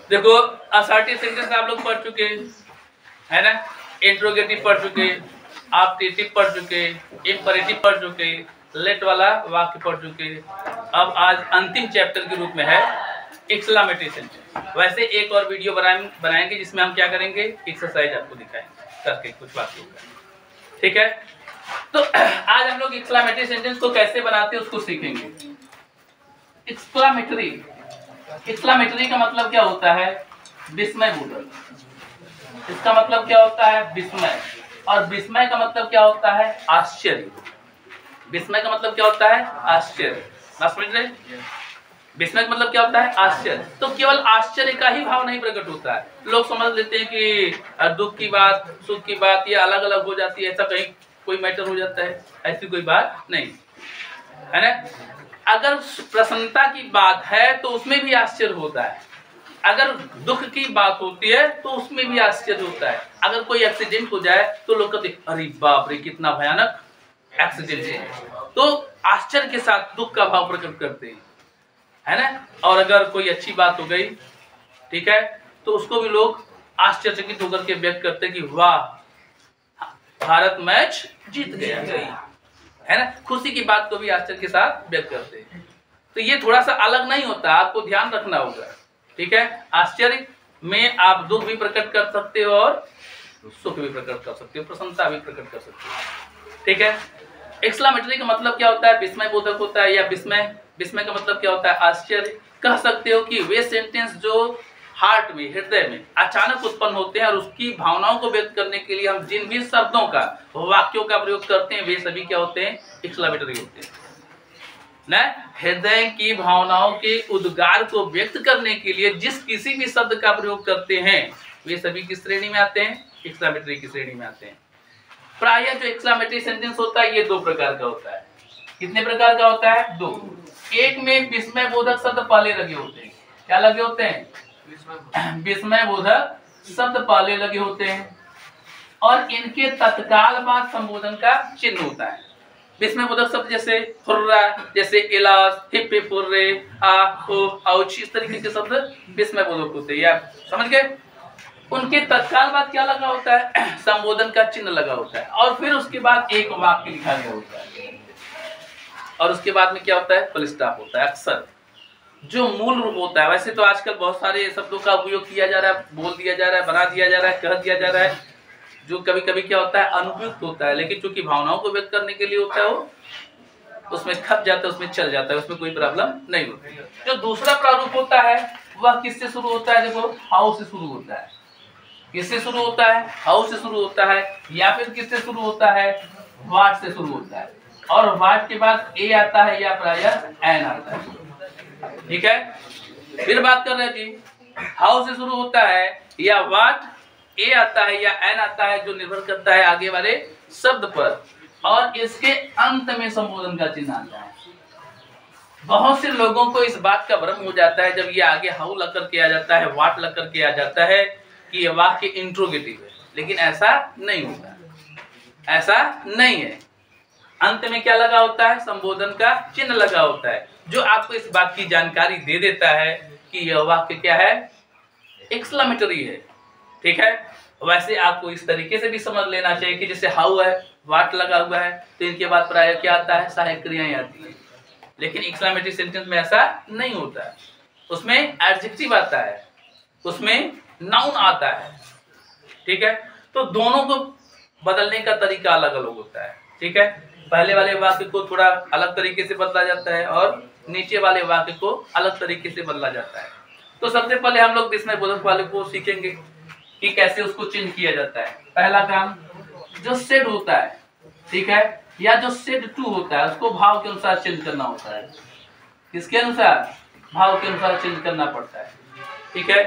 देखो assertive sentence आप लोग पढ़ चुके है ना, इंट्रोगेटिव पढ़ चुके, ऑप्टेटिव पढ़ चुके, इंपरेटिव पढ़ चुके, लेट वाला वाक्य पढ़ चुके। अब आज अंतिम चैप्टर के रूप में है एक्सक्लेमेटरी सेंटेंस। वैसे एक और वीडियो बनाएंगे जिसमें हम क्या करेंगे, एक्सरसाइज आपको दिखाएंगे करके कुछ वाक्यों का, ठीक है। तो आज हम लोग एक्सक्लेमेटरी सेंटेंस को कैसे बनाते हैं उसको सीखेंगे। एक्सक्लेमेटरी, एक्सक्लेमेटरी का मतलब क्या होता है, विस्मय बोधक। इसका मतलब क्या होता है, विस्मय। और विस्मय का मतलब क्या होता है, आश्चर्य। विस्मय का मतलब क्या होता है, आश्चर्य। समझ रहे, विस्मय का मतलब क्या होता है, आश्चर्य। तो केवल आश्चर्य का ही भाव नहीं प्रकट होता है। लोग समझ लेते हैं कि दुख की बात, सुख की बात ये अलग अलग हो जाती है, ऐसा कहीं कोई मैटर हो जाता है, ऐसी कोई बात नहीं है ना। अगर प्रसन्नता की बात है तो उसमें भी आश्चर्य होता है, अगर दुख की बात होती है तो उसमें भी आश्चर्य होता है। अगर कोई एक्सीडेंट हो जाए तो लोग कहते हैं अरे बाप रे कितना भयानक एक्सीडेंट है, तो आश्चर्य के साथ दुख का भाव प्रकट करते हैं, है ना। और अगर कोई अच्छी बात हो गई, ठीक है, तो उसको भी लोग आश्चर्यचकित होकर के व्यक्त करते हैं कि वाह भारत मैच जीत गया, है ना। खुशी की बात को भी आश्चर्य के साथ व्यक्त करते हैं। तो ये थोड़ा सा अलग नहीं होता, आपको ध्यान रखना होगा, ठीक है। आश्चर्य में आप दुख भी प्रकट कर सकते हो और सुख भी प्रकट कर सकते हो, प्रशंसा भी प्रकट कर सकते हो, ठीक है। एक्सक्लेमेटरी का मतलब क्या होता है, विस्मय बोधक होता है, या विस्मय का मतलब क्या होता है, आश्चर्य। कह सकते हो कि वे सेंटेंस जो हार्ट में, हृदय में अचानक उत्पन्न होते हैं और उसकी भावनाओं को व्यक्त करने के लिए हम जिन भी शब्दों का, वाक्यों का प्रयोग करते हैं, वे सभी क्या होते हैं, एक्सक्लेमेटरी होते हैं ना। हृदय की भावनाओं के उद्गार को व्यक्त करने के लिए जिस किसी भी शब्द का प्रयोग करते हैं वे सभी किस श्रेणी में आते हैं, एक्सक्लेमेटरी की श्रेणी में आते हैं। प्रायः जो एक्सक्लेमेटरी सेंटेंस होता है ये दो प्रकार का होता है। कितने प्रकार का होता है, दो। एक में विस्मय बोधक शब्द पहले लगे होते हैं। क्या लगे होते हैं, विस्मय बोधक शब्द पहले लगे होते हैं और इनके तत्काल बाद संबोधन का चिन्ह होता है। विस्मय बोधक शब्द जैसे हुर्रा, जैसे इलाज, हिप हिप हुर्रे, आ हो आउच, इस तरीके के शब्द विस्मय बोधक होते हैं, या समझ गए। उनके तत्काल बाद क्या लगा होता है, संबोधन का चिन्ह लगा होता है, और फिर उसके बाद एक वाक्य लिखा गया होता है, और उसके बाद में क्या होता है, फुल स्टॉप होता है। अक्सर जो मूल रूप होता है, वैसे तो आजकल बहुत सारे शब्दों का उपयोग किया जा रहा है, बोल दिया जा रहा है, बना दिया जा रहा है, कह दिया जा रहा है, जो कभी कभी क्या होता है, अनुपयुक्त होता है, लेकिन चूंकि भावनाओं को व्यक्त करने के लिए होता है वो उसमें खप जाता है, उसमें चल जाता है, उसमें कोई प्रॉब्लम नहीं होती। जो दूसरा प्रारूप होता है वह किससे शुरू होता है, देखो हाउ से शुरू होता है। किससे शुरू होता है, हाउ से शुरू होता है, या फिर किससे शुरू होता है, व्हाट से शुरू होता है, और व्हाट के बाद ए आता है या प्रायः एन आता है, ठीक है। फिर बात कर रहे हैं जी, हाउ से शुरू होता है या व्हाट, ए आता है या एन आता है, जो निर्भर करता है आगे वाले शब्द पर, और इसके अंत में संबोधन का चिन्ह आता है। बहुत से लोगों को इस बात का भ्रम हो जाता है जब ये आगे हाउ लग करके आ जाता है, व्हाट लग करके आ जाता है, कि ये वाक्य इंट्रोगेटिव है, लेकिन ऐसा नहीं होता, ऐसा नहीं है। अंत में क्या लगा होता है, संबोधन का चिन्ह लगा होता है, जो आपको इस बात की जानकारी दे देता है कि यह वाक्य क्या है, एक्सक्लेमेटरी है, ठीक है। वैसे आपको इस तरीके से भी समझ लेना चाहिए कि जैसे हाउ है, व्हाट लगा हुआ है, तो इनके बाद प्रायः क्या आता है, सहायक क्रियाएं आती है, लेकिन एक्सक्लेमेटरी सेंटेंस में ऐसा नहीं होता है। उसमें एडजेक्टिव आता है, उसमें नाउन आता है, ठीक है। तो दोनों को बदलने का तरीका अलग अलग होता है, ठीक है। पहले वाले वाक्य को थोड़ा अलग तरीके से बदला जाता है और नीचे वाले वाक्य को अलग तरीके से बदला जाता है। तो सबसे पहले हम लोग विस्मय बोधक वाले को सीखेंगे कि कैसे उसको चिन्ह किया जाता है। पहला काम, जो सेड होता है, ठीक है, या जो सेड टू होता है, उसको भाव के अनुसार चिन्ह करना होता है। किसके अनुसार, भाव के अनुसार चिन्ह करना पड़ता है, ठीक है।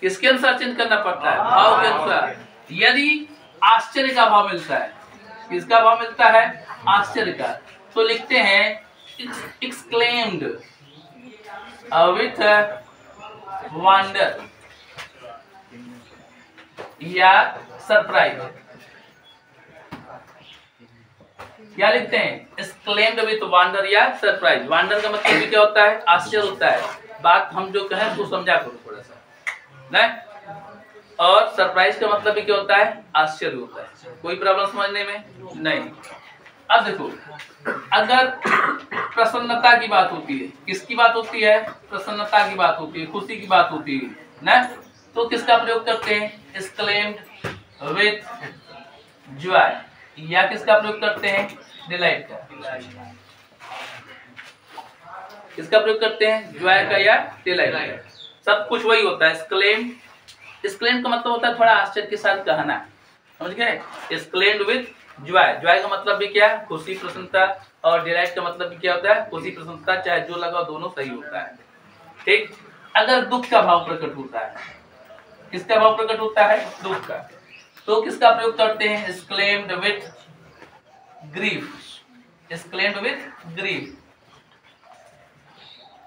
किसके अनुसार चिन्ह करना पड़ता है, भाव के अनुसार। यदि आश्चर्य का भाव मिलता है, किसका भाव मिलता है, आश्चर्य का, तो लिखते हैं एक्सक्लेम्ड विथ वंडर या सरप्राइज। क्या लिखते हैं, एक्सक्लेम्ड विथ वंडर या सरप्राइज। वंडर का मतलब क्या होता है, आश्चर्य होता है, बात हम जो कहें उसको समझा करो थोड़ा सा ना। और सरप्राइज का मतलब भी क्या होता है? आश्चर्य होता है। कोई प्रॉब्लम समझने में नहीं। अब देखो, अगर प्रसन्नता की बात होती है, किसकी बात होती है? प्रसन्नता की बात होती है, खुशी की बात होती है ना, तो किसका प्रयोग करते हैं? एक्सक्लेम्ड विथ जॉय, या किसका प्रयोग करते हैं? डिलाइट का। किसका प्रयोग करते हैं? जॉय का या डिलाइट का। सब कुछ वही होता है। एक्सक्लेम्ड, एक्सक्लेम्ड का मतलब होता है थोड़ा आश्चर्य के साथ कहना, समझ गए? एक्सक्लेम्ड विथ जॉय, जॉय का मतलब भी क्या? खुशी प्रसन्नता। और डिलाइट का मतलब भी क्या होता है? खुशी प्रसन्नता, चाहे जो लगा दोनों सही होता है। ठीक। अगर दुख का भाव प्रकट होता है, किसका भाव प्रकट होता है? दुख का, तो किसका प्रयोग करते हैं? Exclaimed with grief, exclaimed with grief.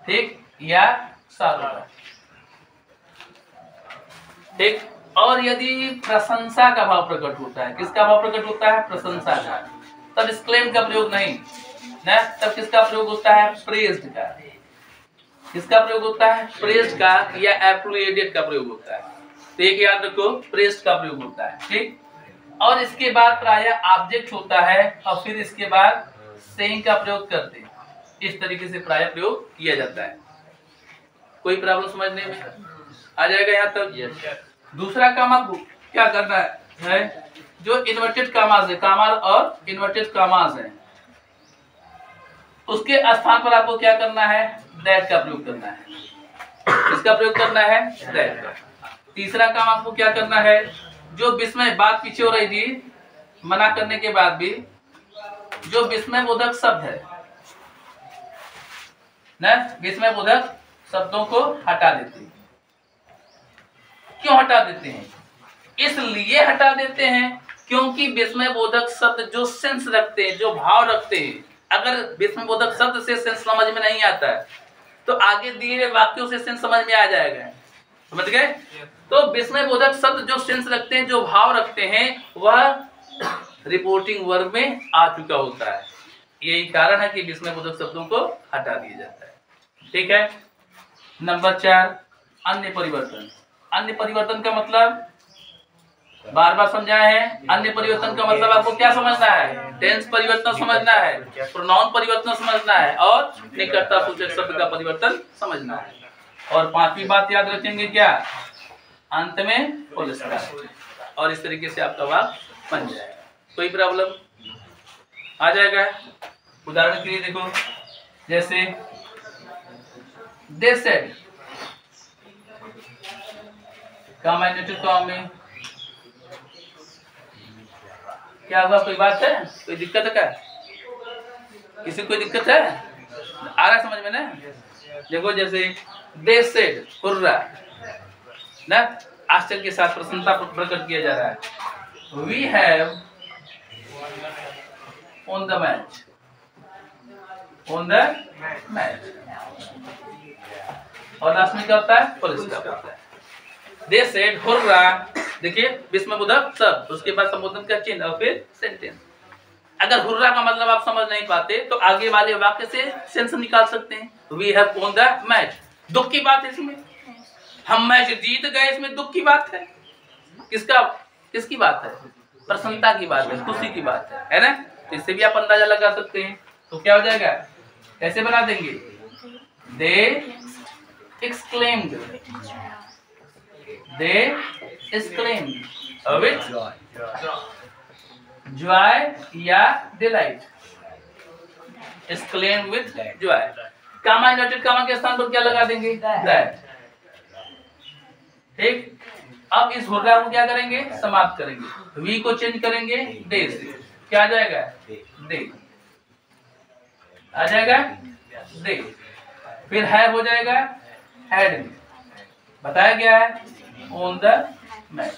ठीक, या सारो का। ठीक। और यदि प्रशंसा का भाव प्रकट होता है, किसका भाव प्रकट होता है? प्रशंसा का, तब एक्सक्लेम का प्रयोग नहीं ना, तब किसका प्रयोग होता है? प्रेज्ड का। किसका प्रयोग होता है? प्रेज्ड का या एप्रिशिएटेड का प्रयोग होता है। तो एक याद रखो, प्रेज्ड का प्रयोग होता है। ठीक। और इसके बाद प्रायः ऑब्जेक्ट होता है और फिर इसके बाद सेइंग का प्रयोग करते हैं। इस तरीके से प्रायः प्रयोग किया जाता है। कोई प्रॉब्लम समझने में आ जाएगा यहाँ तक? दूसरा काम आपको क्या करना है? जो इन्वर्टेड कामास है, कामार और इन्वर्टेड कामास है, उसके स्थान पर आपको क्या करना है? दैट का प्रयोग करना है। किसका प्रयोग करना है? दैट का। तीसरा काम आपको क्या करना है? जो विस्मय, बात पीछे हो रही थी मना करने के बाद भी, जो विस्मय बोधक शब्द है ना, विस्मय बोधक शब्दों को हटा देते हैं। क्यों हटा देते हैं? इसलिए हटा देते हैं क्योंकि विस्मय बोधक शब्द जो सेंस रखते हैं, जो भाव रखते हैं, अगर विस्मय बोधक शब्द से सेंस समझ में नहीं आता है तो आगे दिए गए वाक्यों से सेंस समझ में आ जाएगा। समझ गए? तो विस्मय बोधक शब्द जो सेंस रखते हैं, जो भाव रखते हैं, वह रिपोर्टिंग वर्ब में आ चुका होता है। यही कारण है कि विस्मय बोधक शब्दों को हटा दिया जाता है। ठीक है। नंबर 4, अन्य परिवर्तन। अन्य परिवर्तन का मतलब बार बार समझाए हैं। अन्य परिवर्तन का मतलब आपको क्या समझना है? टेंस परिवर्तन समझना है, प्रोनाउन परिवर्तन समझना है और निकटता सूचक शब्द का परिवर्तन समझना है। और पांचवी बात याद रखेंगे क्या? अंत में फुल स्टॉप। और इस तरीके से आपका वाक्य बन जाएगा। कोई प्रॉब्लम आ जाएगा? उदाहरण के लिए देखो, जैसे दे सेड, कॉम्बिनेटेड फॉर्म में क्या हुआ? कोई बात है? कोई दिक्कत है क्या? किसी को कोई दिक्कत है? आ रहा समझ में ना? देखो, जैसे दे सेड, हुर्रा ना, आश्चर्य के साथ प्रसन्नता प्रकट किया जा रहा है। We have on the match, on the match। और लास्ट में क्या होता है? फुल स्टॉप होता है। दे सेड हुर्रा, देखिए विस्मय बोधक शब्द, उसके बाद संबोधन का चिन्ह और फिर सेंटेंस। अगर हुर्रा का मतलब आप समझ नहीं पाते तो आगे वाले वाक्य से सेंस निकाल सकते हैं। We have won the match, दुख की बात है इसमें, हम मैच जीत गए, इसमें दुख की बात है। किसकी बात है? प्रसन्नता की बात है, खुशी की बात है ना? तो इससे भी आप अंदाजा लगा सकते हैं। तो क्या हो जाएगा? कैसे बना देंगे? दे exclaimed, they exclaimed with joy या delight, exclaimed with joy। Comma inverted comma के स्थान पर क्या लगा देंगे? that। ठीक। अब इस हुर्रा को क्या करेंगे? समाप्त करेंगे। वी को चेंज करेंगे दे से, क्या आ जाएगा? दे आ जाएगा, दे। फिर है हो जाएगा हैड में, बताया गया है ऑन द मैच।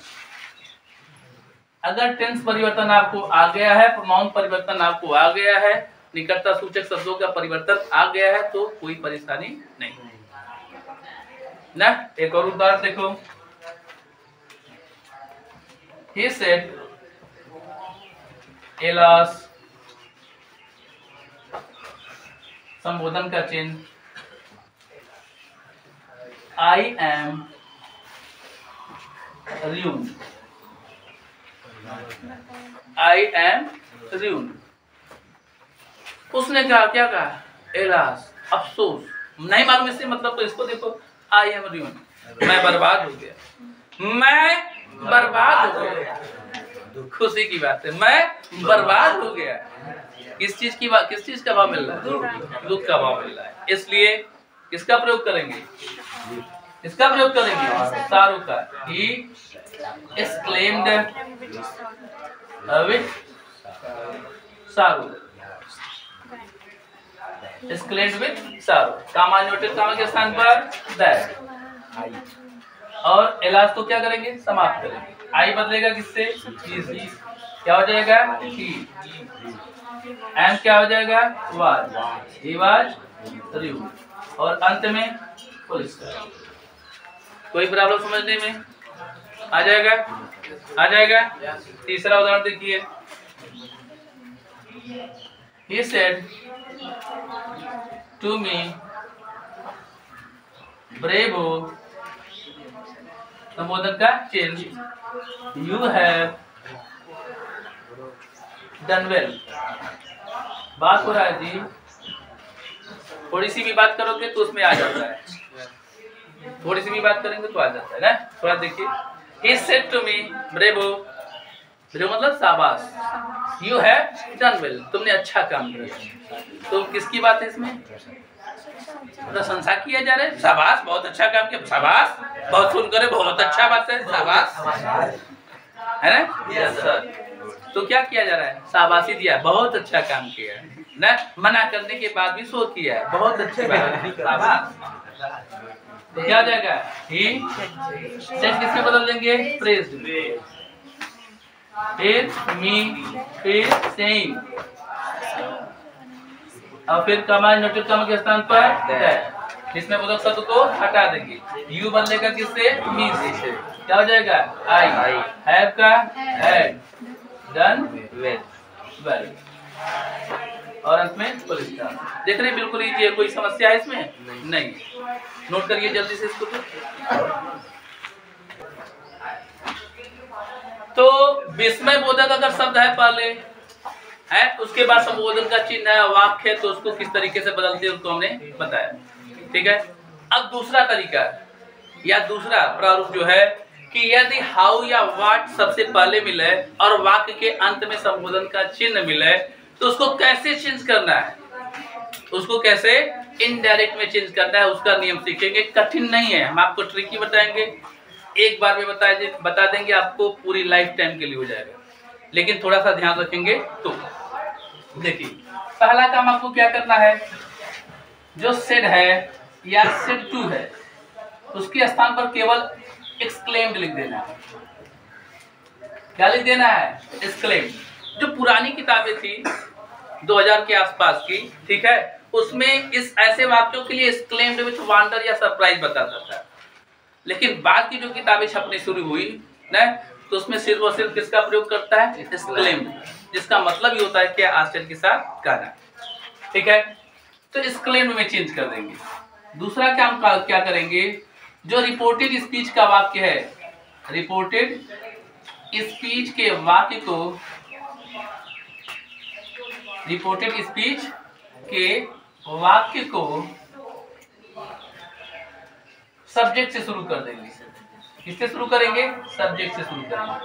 अगर टेंस परिवर्तन आपको आ गया है, प्रोनाउन परिवर्तन आपको आ गया है, निकटता सूचक शब्दों का परिवर्तन आ गया है, तो कोई परेशानी नहीं ना। एक और उदाहरण देखो, he said एलास, संबोधन का चिन्ह, I am ruined. I am ruined. उसने कहा, क्या कहा? एलास, अफसोस, नहीं मालूम इससे मतलब, तो इसको देखो, आई एम ruined, मैं बर्बाद हो गया, मैं बर्बाद हो गया। खुशी की बात है, मैं बर्बाद हो गया। किस चीज की बात, किस चीज का भाव मिल रहा है? दुख का भाव मिल रहा है। इसलिए किसका प्रयोग करेंगे? इसका प्रयोग करेंगे, सारू का। He exclaimed with sorrow. exclaimed with sorrow. Comma noted, comma के स्थान पर दैट, और एलास को क्या करेंगे? समाप्त करेंगे। आई बदलेगा किससे? क्या हो जाएगा? ही। एंड क्या हो जाएगा? वाज। ही वाज रिव्यू, और अंत में फुल स्टॉप। कोई प्रॉब्लम समझने में आ जाएगा? आ जाएगा। तीसरा उदाहरण देखिए। He said to me, Bravo, संबोधन का change, you have done well। बात हो रहा है जी, थोड़ी सी भी बात करोगे तो उसमें आ जाता है, थोड़ी सी भी बात करेंगे तो आ जाता है ना। थोड़ा देखिए। He said to me, Bravo, bravo मतलब शाबाश, you have done well, तुमने अच्छा काम किया। तो किसकी बात है इसमें? प्रशंसा किया जा रहा है, शाबाश, बहुत अच्छा काम किया, शाबाश, बहुत सुनकर बहुत अच्छा बात है, शाबाश, है ना? Yes sir. तो क्या किया जा रहा है? शाबाशी दिया, बहुत अच्छा काम किया ना, मना करने के बाद भी शो किया, बहुत अच्छी बात, शाबाश। तो क्या हो जाएगा? ही सेड किसके बदल देंगे? प्रेज्ड। मी फिर सेइंग, और फिर कमांड नोटेड कमा के स्थान पर दैट, इसमें बोधक शब्द को हटा देंगे। यू बदलेगा किससे? मी से। क्या हो जाएगा? आई। हैव का हैड, डन वेल, और अंत में फुल स्टॉप। देख रहे हैं, बिल्कुल इजी है, कोई समस्या है इसमें? नहीं। नोट करिए जल्दी से इसको। तो विस्मय बोधक अगर शब्द है पहले है, उसके बाद संबोधन का चिन्ह है, वाक्य है, तो उसको किस तरीके से बदलते हैं उसको हमने बताया। ठीक है। अब दूसरा तरीका या दूसरा प्रारूप जो है कि यदि हाउ या व्हाट सबसे पहले मिले और वाक्य के अंत में संबोधन का चिन्ह मिले, तो उसको कैसे चेंज करना है, उसको कैसे इनडायरेक्ट में चेंज करना है, उसका नियम सीखेंगे। कठिन नहीं है, हम आपको ट्रिकी बताएंगे, एक बार में बता देंगे, आपको पूरी लाइफ टाइम के लिए हो जाएगा, लेकिन थोड़ा सा ध्यान रखेंगे। तो देखिए, पहला काम आपको क्या करना है, जो सेड है या सेड टू है, उसके स्थान पर केवल एक्सक्लेम्ड लिख देना है। क्या लिख देना है? एक्सक्लेम्ड। जो पुरानी किताबें थी 2000 के आसपास की, ठीक है, उसमें इस ऐसे वाक्यों के लिए एक्सक्लेम्ड विथ वंडर या सरप्राइज बताता था। लेकिन बाद की जो किताबें छपनी शुरू हुई ना, तो उसमें सिर्फ और सिर्फ किसका प्रयोग करता है? एक्सक्लेम्ड, जिसका मतलब ये होता है कि आश्चर्य के साथ कहना। ठीक है, तो एक्सक्लेम्ड में चेंज कर देंगे। दूसरा काम क्या करेंगे, जो रिपोर्टेड स्पीच का वाक्य है, रिपोर्टेड स्पीच के वाक्य को, रिपोर्टेड स्पीच के वाक्य को सब्जेक्ट से शुरू कर देंगे। किससे शुरू करेंगे? सब्जेक्ट से शुरू करेंगे।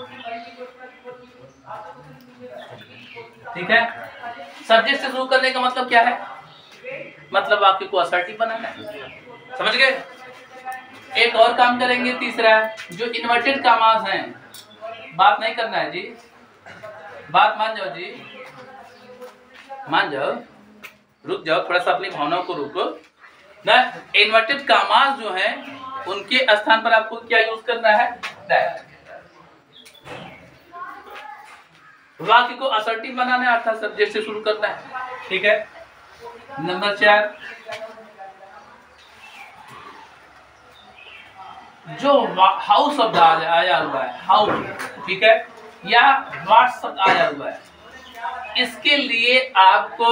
ठीक है, सब्जेक्ट से शुरू करने का मतलब क्या है? मतलब वाक्य को असर्टिव बनाना है। समझ गए? एक और काम करेंगे, तीसरा, जो इन्वर्टेड कामास हैं, बात नहीं करना है जी, बात मान जाओ जी, मान जाओ, रुक जाओ, थोड़ा सा अपनी भावनाओं को रोको ना। इन्वर्टेड कामास जो हैं, उनके स्थान पर आपको क्या यूज करना है? दैट। वाक्य को असर्टिव बनाना है, अर्थात सब्जेक्ट से शुरू करना है। ठीक है। नंबर 4, जो हाउ शब्द आया हुआ है, हाउ, ठीक है, या व्हाट शब्द आया हुआ है, इसके लिए आपको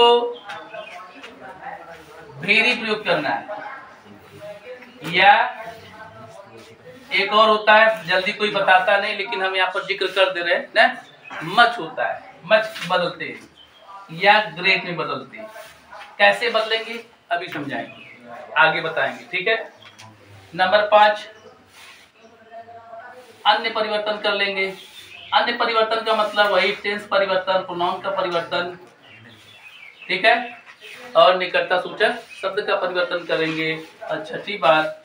भेरी प्रयोग करना है, या एक और होता है, जल्दी कोई बताता नहीं लेकिन हम यहाँ पर जिक्र कर दे रहे हैं ना, मच होता है। मच बदलते हैं या ग्रेट में बदलते हैं। कैसे बदलेंगे अभी समझाएंगे, आगे बताएंगे, ठीक है। नंबर 5, अन्य परिवर्तन कर लेंगे। अन्य परिवर्तन का मतलब वही टेंस परिवर्तन, प्रोनाउन का परिवर्तन, ठीक है, और निकटता सूचक शब्द का परिवर्तन करेंगे। और छठी बात,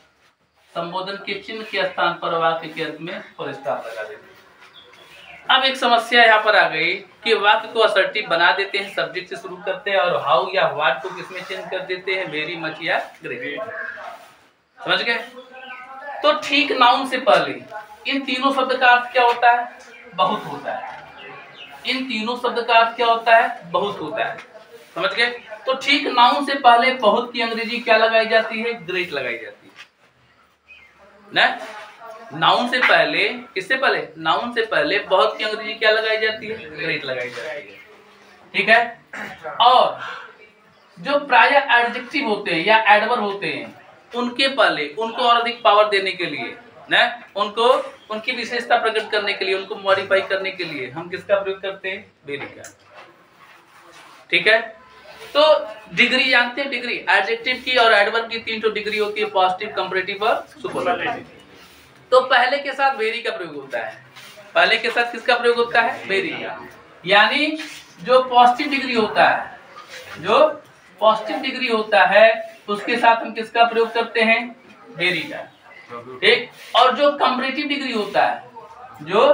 संबोधन के चिन्ह के स्थान पर वाक्य के अंत में फुल स्टॉप लगा देंगे। अब एक समस्या यहाँ पर आ गई कि वाक्य को असर्टिव बना देते हैं, सब्जेक्ट से शुरू करते हैं, और हाउ या व्हाट को किसमें चेंज कर देते हैं, वेरी, मच या ग्रेट। समझ गए? तो ठीक नाउन से पहले इन तीनों शब्द का अर्थ क्या होता है? बहुत होता है। इन तीनों शब्द का अर्थ क्या होता है? बहुत होता है। समझ गए? तो ठीक नाउन से पहले बहुत की अंग्रेजी क्या लगाई जाती है? ग्रेट लगाई जाती है ना। नाउन से पहले, किससे पहले? नाउन से पहले बहुत की अंग्रेजी क्या लगाई जाती है? ग्रेट लगाई जाती है, ठीक है। और जो प्राय एडजेक्टिव होते हैं या एडवर्ब होते हैं, उनके पहले उनको और अधिक पावर देने के लिए ना, उनको उनकी विशेषता प्रकट करने के लिए, उनको मॉडिफाई करने के लिए हम किसका प्रयोग करते हैं? वेरी का, ठीक है। तो डिग्री जानते हैं? डिग्री एडजेक्टिव की और एडवर्ब की 3 डिग्री होती है, पॉजिटिव, कंपैरेटिव और सुपरलेटिव। तो पहले के साथ वेरी का प्रयोग होता है। पहले के साथ किसका प्रयोग होता है? वेरी का। यानी जो पॉजिटिव डिग्री होता है, जो पॉजिटिव डिग्री होता है उसके साथ हम किसका प्रयोग करते हैं? वेरी का, ठीक। और जो कंपैरेटिव डिग्री होता है, जो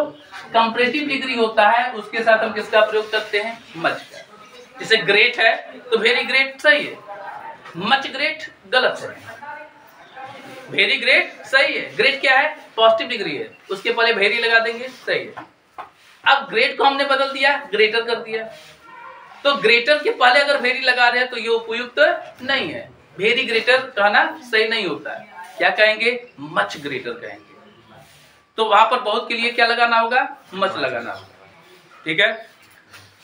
कंपैरेटिव डिग्री होता है उसके साथ हम किसका प्रयोग करते हैं? मच का। जैसे ग्रेट है तो वेरी ग्रेट सही है, मच ग्रेट गलत है। वेरी ग्रेट सही है, ग्रेट क्या है? पॉजिटिव डिग्री है, उसके पहले वेरी लगा देंगे, सही है। अब ग्रेट को हमने बदल दिया, ग्रेटर कर दिया, तो ग्रेटर के पहले अगर वेरी लगा रहे हैं तो ये उपयुक्त नहीं है। वेरी ग्रेटर कहना सही नहीं होता है, क्या कहेंगे? मच ग्रेटर कहेंगे। तो वहां पर बहुत के लिए क्या लगाना होगा? मच लगाना होगा, ठीक है।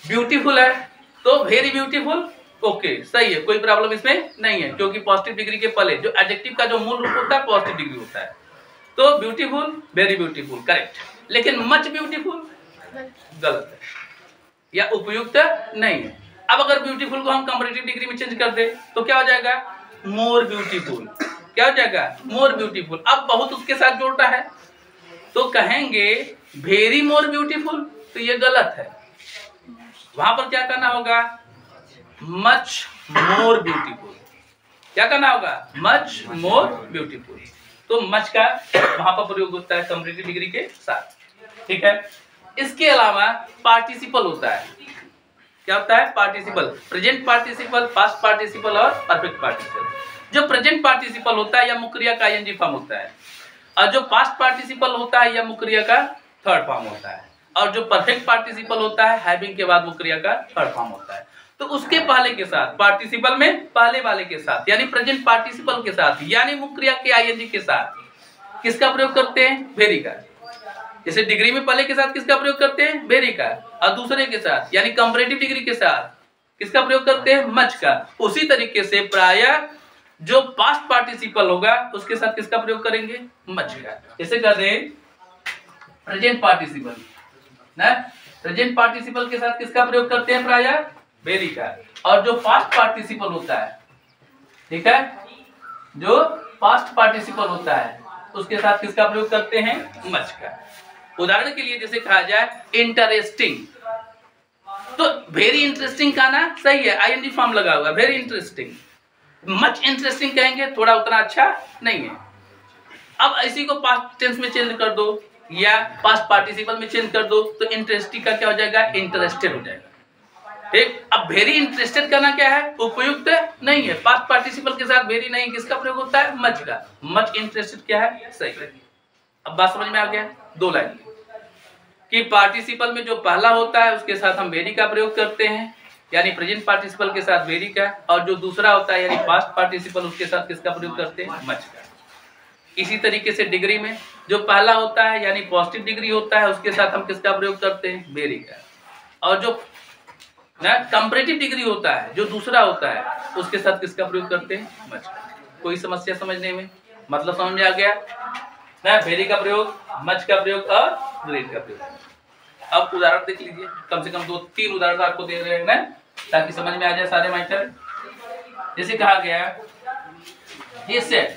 ब्यूटीफुल है तो वेरी ब्यूटीफुल, ओके सही है, कोई प्रॉब्लम इसमें नहीं है, क्योंकि पॉजिटिव डिग्री के पहले जो एडजेक्टिव का जो मूल रूप होता है पॉजिटिव डिग्री होता है। तो ब्यूटीफुल, वेरी ब्यूटीफुल, करेक्ट। लेकिन मच ब्यूटीफुल गलत है या उपयुक्त नहीं है। अब अगर ब्यूटीफुल को हम कंपैरेटिव डिग्री में चेंज कर दे तो क्या हो जाएगा? More beautiful. क्या हो जाएगा? More beautiful. अब बहुत उसके साथ जोड़ता है तो कहेंगे वेरी मोर ब्यूटीफुल, तो ये गलत है। वहां पर क्या करना होगा? Much more beautiful. क्या करना होगा? Much more beautiful. तो मच का वहां पर प्रयोग होता है कंपैरेटिव डिग्री के साथ, ठीक है। इसके अलावा पार्टिसिपल होता है। क्या होता है? Participle, present participle, past participle और परफेक्ट पार्टिसिपल। जो प्रेजेंट पार्टिसिपल होता है या मुक्रिया का आईएनजी फॉर्म होता है, और जो पास्ट पार्टिसिपल होता है या मुक्रिया का थर्ड फॉर्म होता है, और जो परफेक्ट पार्टिसिपल होता है हैविंग के बाद मुक्रिया का थर्ड फॉर्म होता है। तो उसके पहले के साथ, पार्टिसिपल में पहले वाले के साथ यानी प्रेजेंट पार्टिसिपल के साथ यानी मुक्रिया के आईएनजी के साथ किसका प्रयोग करते हैं? वेरी का। जैसे डिग्री में पहले के साथ किसका प्रयोग करते हैं? वेरी का। और दूसरे के साथ यानी कंपैरेटिव डिग्री के साथ किसका प्रयोग करते हैं? मच का। उसी तरीके से प्राय जो पास्ट पार्टिसिपल होगा उसके साथ किसका प्रयोग करेंगे? मच का। जैसे कर दे प्रेजेंट पार्टिसिपल ना, प्रेजेंट पार्टिसिपल के साथ किसका प्रयोग करते हैं? प्राय वेरी का। और जो पास्ट पार्टिसिपल होता है, ठीक है, जो पास्ट पार्टिसिपल होता है उसके साथ किसका प्रयोग करते हैं? मच का। उदाहरण के लिए जैसे कहा जाए इंटरेस्टिंग, तो वेरी इंटरेस्टिंग का ना सही है, आईएनजी फॉर्म लगा हुआ, वेरी इंटरेस्टिंग। मच इंटरेस्टिंग कहेंगे थोड़ा उतना अच्छा नहीं है। अब इसी को पास्ट टेंस में चेंज कर दो या पास्ट पार्टिसिपल में चेंज कर दो तो इंटरेस्टिंग का क्या हो जाएगा? इंटरेस्टेड हो जाएगा, ठीक। अब वेरी इंटरेस्टेड करना क्या है? उपयुक्त नहीं है। पास्ट पार्टिसिपल के साथ वेरी नहीं, किसका प्रयोग होता है? मच का। मच इंटरेस्टेड क्या है? सही है। अब बात समझ में आ गया? 2 लाइन कि पार्टिसिपल में जो पहला होता है उसके साथ हम वेरी का प्रयोग करते हैं यानी प्रेजेंट पार्टिसिपल के साथ वेरी का, और जो दूसरा होता है यानी पास्ट पार्टिसिपल उसके साथ किसका प्रयोग करते हैं? मच का। इसी तरीके से डिग्री में जो पहला होता है यानी पॉजिटिव डिग्री होता है उसके साथ हम किसका प्रयोग करते हैं? वेरी का। और जो ना कंपैरेटिव डिग्री होता है जो दूसरा होता है उसके साथ किसका प्रयोग करते हैं? मच का। कोई समस्या समझने में? मतलब समझ में आ गया? ना, वेरी का प्रयोग, मच का प्रयोग और ग्रेट का प्रयोग। अब उदाहरण देख लीजिए, कम से कम 2-3 उदाहरण आपको दे रहे हैं ना, ताकि समझ में आ जाए सारे मैटर। जैसे कहा गया he said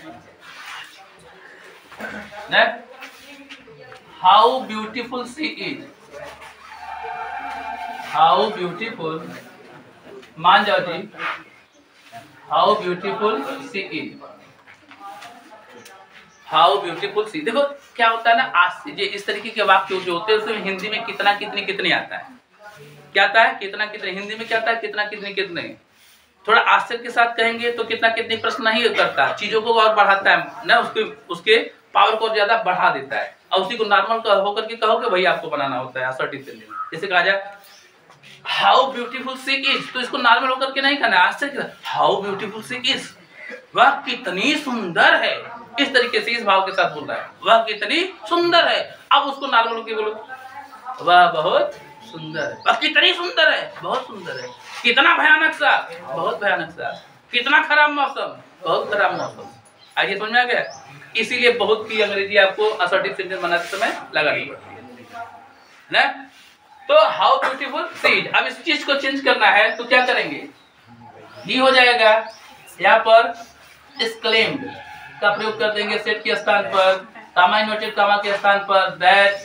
that how beautiful she is, how beautiful, मान जाओ जी, how beautiful she is, how beautiful she. देखो क्या होता है ना, आज से ये इस तरीके के वाक्य जो होते हैं उसमें हिंदी में कितना कितनी कितने आता है, क्या आता है, कितना कितने, हिंदी में क्या आता है, कितना कितने कितने। थोड़ा आश्चर्य के साथ कहेंगे तो कितना कितने प्रश्न नहीं करता, चीजों को और बढ़ाता है ना, उसके पावर को ज्यादा बढ़ा देता है, और उसी को नॉर्मल होकर के कहोगे वही आपको बनाना होता है असर्टिव सेंटेंस। जैसे कहा जाए हाउ ब्यूटीफुल सी इज, तो इसको नॉर्मल होकर के नहीं कहना, आश्चर्य, हाउ ब्यूटीफुल सी इज, वह कितनी सुंदर है, इस तरीके से इस भाव के साथ बोल रहा है, वह कितनी सुंदर है। अब उसको नॉर्मल होकर बोलो, वह बहुत सुंदर है, वह कितनी सुंदर है, बहुत सुंदर है, कितना भयानक सा, बहुत भयानक सा, कितना खराब मौसम, बहुत खराब मौसम। आइए समझ में आ गया। इसीलिए बहुत की अंग्रेजी आपको असर्टिव सेंटेंस बनाते समय लगानी पड़ती है ना। तो हाउ ब्यूटीफुल सी इज, अब इस चीज को चेंज करना है तो क्या करेंगे, ही हो जाएगा यहाँ पर एक्सक्लेम्ड का प्रयोग कर देंगे सेट के स्थान पर, कामा इन्वर्टेड कामा के स्थान पर दैट,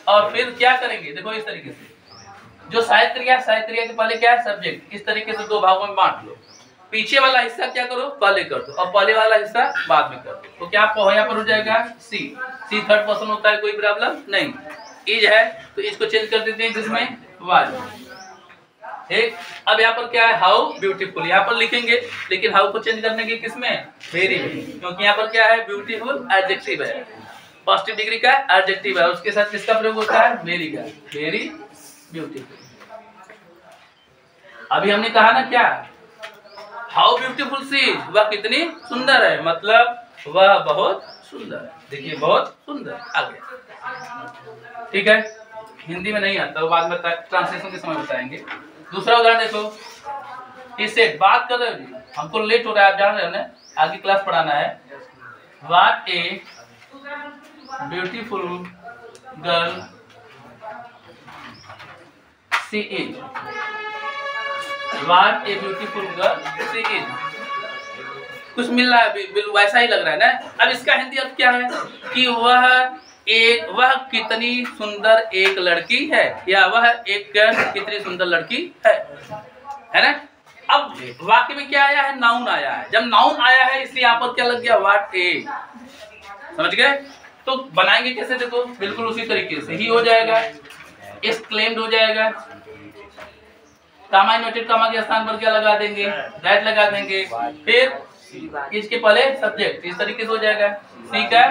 और फिर क्या करेंगे, देखो इस तरीके से, जो सहायक क्रिया के पहले क्या है, सब्जेक्ट, इस तरीके से दो भागों में बांट लो, पीछे वाला हिस्सा क्या करो, पहले कर दो, और पहले वाला हिस्सा बाद में कर दो। तो क्या यहाँ पर हो जाएगा सी थर्ड पर्सन होता है, कोई प्रॉब्लम नहीं। इज है तो इसको चेंज कर देते हैं जिसमें वाज, ठीक। अब यहाँ पर क्या है, हाउ ब्यूटीफुल, यहाँ पर लिखेंगे, लेकिन हाउ को चेंज करने के किसमें, वेरी में, क्योंकि यहाँ पर क्या है, ब्यूटीफुल एडजेक्टिव है, पॉजिटिव डिग्री का एडजेक्टिव है, उसके साथ किसका प्रयोग होता है, वेरी का, वेरी ब्यूटीफुल। अभी हमने कहा ना क्या, हाउ ब्यूटीफुल सी इज, वह कितनी सुंदर है, मतलब वह बहुत सुंदर है, देखिए बहुत सुंदर, आ गया, ठीक है। हिंदी में नहीं आता, वो बाद में ट्रांसलेशन के समय बताएंगे। दूसरा उदाहरण देखो, इससे बात कर रहे हो जी, हमको लेट हो रहा है, आप जान रहे हो ना, आगे क्लास पढ़ाना है। What a beautiful girl she is, what a beautiful girl she is, कुछ मिल रहा है, वैसा ही लग रहा है ना। अब इसका हिंदी अर्थ क्या है कि वह कितनी सुंदर एक लड़की है, या वह एक कितनी सुंदर लड़की है ना। अब वाक्य में क्या आया है, नाउन आया है, जब नाउन आया है इसलिए यहाँ पर क्या लग गया, व्हाट ए, समझ गए। तो बनाएंगे कैसे, देखो बिल्कुल उसी तरीके से ही हो जाएगा, एक्सक्लेम्ड हो जाएगा, कामा इन्वर्टेड कामा के स्थान पर क्या लगा देंगे, दैट लगा देंगे, फिर इसके पहले सब्जेक्ट, इस तरीके से हो जाएगा, सी का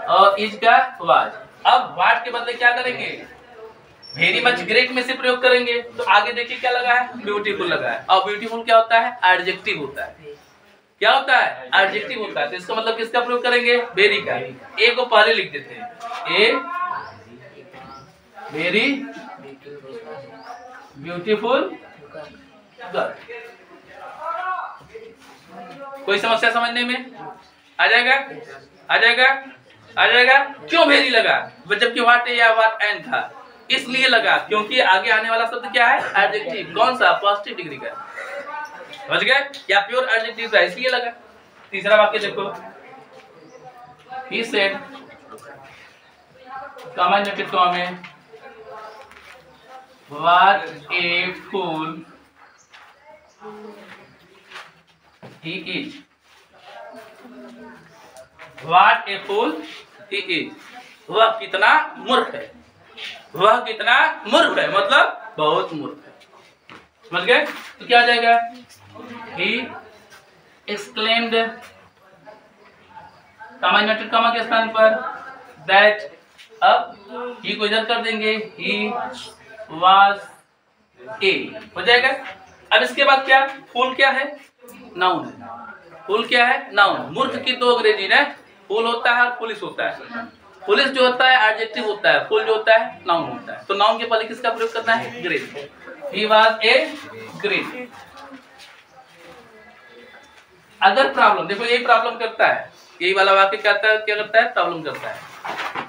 और इज का वाज। अब वाट के बदले क्या करेंगे, वेरी मच ग्रेट में से प्रयोग करेंगे, तो आगे देखिए क्या लगा है, ब्यूटीफुल लगा है, और ब्यूटीफुल क्या होता है, एडजेक्टिव होता है, क्या होता है, एडजेक्टिव होता है, तो इसका मतलब किसका प्रयोग करेंगे, वेरी का। ए को पहले लिख देते हैं, ए वेरी ब्यूटीफुल गर्ल। कोई समस्या समझने में आ जाएगा, आ जाएगा, आ जाएगा। क्यों वेरी लगा, जबकि व्हाट ए या व्हाट एंड था, इसलिए लगा क्योंकि आगे आने वाला शब्द क्या है, एडजेक्टिव, कौन सा, पॉजिटिव डिग्री का, समझ गए, या प्योर एडजेक्टिव का, इसलिए लगा। तीसरा वाक्य देखो, he said, comma inverted comma में, what a fool he is, what a fool he is, वह कितना मूर्ख है, वह कितना मूर्ख है, मतलब बहुत मूर्ख है, समझ गए। तो क्या आ जाएगा, he exclaimed, comma inverted comma के स्थान पर that, अब ही को इधर कर देंगे, he was a, हो जाएगा। अब इसके बाद क्या, फूल क्या है, नाउन है, फूल क्या है, नाउन। मूर्ख की तो अंग्रेजी ना, फूल होता है और पुलिस होता है, पुलिस जो होता है एडजेक्टिव होता है, फूल जो होता है नाउन होता है। तो नाउन के पहले किसका प्रयोग करना है, great, he was a great। अगर प्रॉब्लम, देखो ये प्रॉब्लम करता है, यही वाला वाक्य क्या करता है, प्रॉब्लम करता है।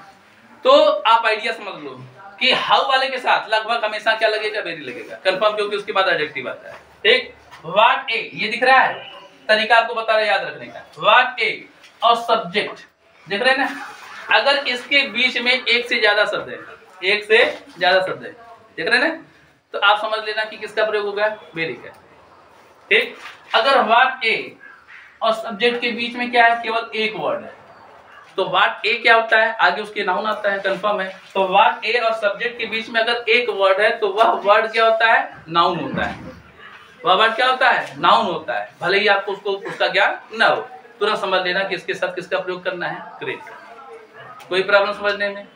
तो आप आइडिया समझ लो कि हाउ वाले के साथ लगभग हमेशा क्या लगेगा, वेरी लगेगा, कंफर्म, क्योंकि उसके बाद एडजेक्टिव आता है। ठीक, व्हाट ए, ये दिख रहा है, तरीका आपको बता रहे याद रखने का। व्हाट ए और सब्जेक्ट दिख रहे हैं ना, अगर इसके बीच में एक से ज्यादा शब्द है, एक से ज्यादा शब्द है, देख रहे हैं ना, तो आप समझ लेना कि किसका प्रयोग होगा, वेरी का। ठीक, अगर व्हाट ए और सब्जेक्ट के बीच में क्या है, केवल एक वर्ड है, तो व्हाट ए क्या होता है, आगे उसके नाउन आता है, कंफर्म है। तो व्हाट ए और सब्जेक्ट के बीच में अगर एक वर्ड है तो वह वर्ड क्या होता है, नाउन होता है। वह वर्ड क्या होता है, नाउन होता है, भले ही आपको उसका ज्ञान न हो, तुरंत समझ लेना कि इसके साथ किसका प्रयोग करना है, ग्रेट। कोई प्रॉब्लम समझने में?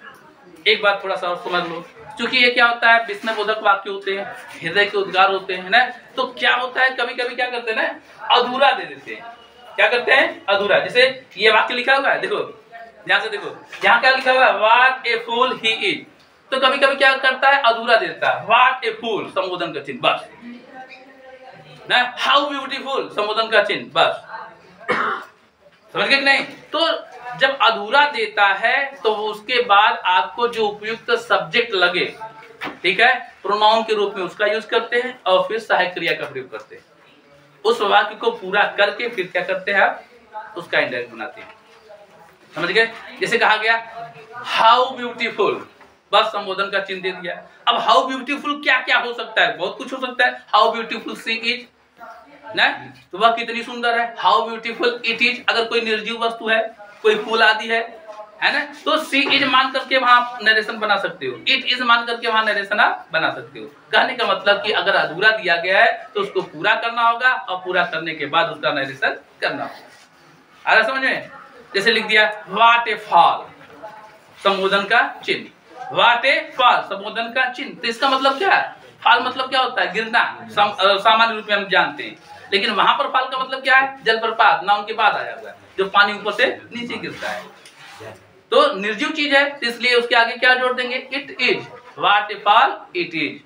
एक बात थोड़ा सा और समझ लो, क्योंकि ये क्या होता है, विस्मयबोधक वाक्य होते हैं, हृदय के उद्गार होते हैं ना, तो क्या होता है, कभी कभी क्या करते हैं ना, अधूरा दे देते हैं। क्या करते हैं, अधूरा। जैसे ये वाक्य लिखा हुआ है, देखो ध्यान से देखो, यहाँ क्या लिखा हुआ है, what A fool he is, तो कभी कभी क्या करता है, अधूरा देता है, व्हाट ए फूल संबोधन का चिन्ह, बस ना, हाउ ब्यूटीफुल संबोधन का चिन्ह, बस, समझ गए कि नहीं। तो जब अधूरा देता है तो उसके बाद आपको जो उपयुक्त सब्जेक्ट लगे, ठीक है, प्रोनाउन के रूप में उसका यूज करते हैं और फिर सहायक क्रिया का प्रयोग करते हैं। उस वाक्य को पूरा करके फिर क्या करते हैं आप, उसका इंडेक्स बनाते हैं, समझ गए। जैसे कहा गया हाउ ब्यूटीफुल, बस संबोधन का चिन्ह दे दिया। अब हाउ ब्यूटीफुल क्या क्या हो सकता है, बहुत कुछ हो सकता है। हाउ ब्यूटीफुल सी इज ना, तो वह कितनी सुंदर है। हाउ ब्यूटीफुल इट इज, अगर कोई निर्जीव वस्तु है, कोई फूल आदि है ना, तो सी इज मान करके वहां नरेशन बना सकते हो, इट इज मान करके वहां नरेशन आप बना सकते हो। कहने का मतलब कि अगर अधूरा दिया गया है तो उसको पूरा करना होगा और पूरा करने के बाद उसका नरेशन करना होगा। आ रहा समझ में? जैसे लिख दिया व्हाट ए फॉल संबोधन का चिन्ह, व्हाट ए फॉल संबोधन का चिन्ह, तो इसका मतलब क्या है, फॉल मतलब क्या होता है, गिरना, सामान्य रूप में हम जानते हैं, लेकिन वहां पर फॉल का मतलब क्या है, जलप्रपात, नाउन के बाद आया हुआ है, जो पानी ऊपर से नीचे गिरता है, तो निर्जीव चीज है, तो इसलिए उसके आगे क्या जोड़ देंगे, it is, what a fall it is.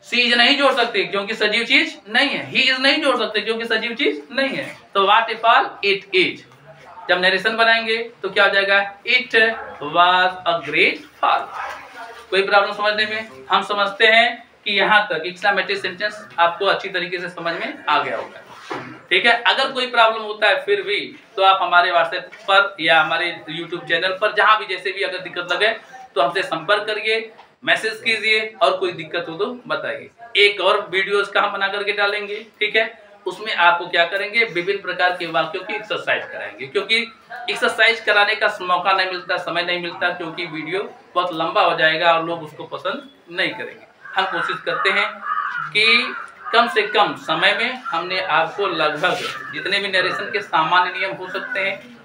She is नहीं जोड़ सकते क्योंकि सजीव चीज नहीं है, ही इज नहीं जोड़ सकते क्योंकि सजीव चीज नहीं है, तो what a fall it is. जब नरेशन बनाएंगे तो क्या हो जाएगा, it was a great fall. कोई प्रॉब्लम समझने में? हम समझते हैं कि यहाँ तक एक्सक्लेमेटरी सेंटेंस आपको अच्छी तरीके से समझ में आ गया होगा, ठीक है। अगर कोई प्रॉब्लम होता है फिर भी तो आप हमारे व्हाट्सएप पर या हमारे यूट्यूब चैनल पर जहां भी जैसे भी अगर दिक्कत लगे तो हमसे संपर्क करिए, मैसेज कीजिए और कोई दिक्कत हो तो बताइए। एक और वीडियोस का हम बना करके डालेंगे, ठीक है, उसमें आपको क्या करेंगे, विभिन्न प्रकार के वाक्यों की एक्सरसाइज कराएंगे, क्योंकि एक्सरसाइज कराने का मौका नहीं मिलता, समय नहीं मिलता, क्योंकि वीडियो बहुत लंबा हो जाएगा और लोग उसको पसंद नहीं करेंगे। हम कोशिश करते हैं कि कम से कम समय में हमने आपको लगभग जितने भी नरेशन के सामान्य नियम हो सकते हैं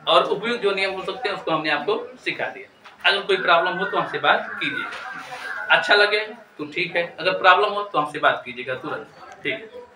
और उपयुक्त जो नियम हो सकते हैं उसको हमने आपको सिखा दिया। अगर कोई प्रॉब्लम हो तो हमसे बात कीजिएगा, अच्छा लगे तो ठीक है, अगर प्रॉब्लम हो तो हमसे बात कीजिएगा तुरंत, ठीक है।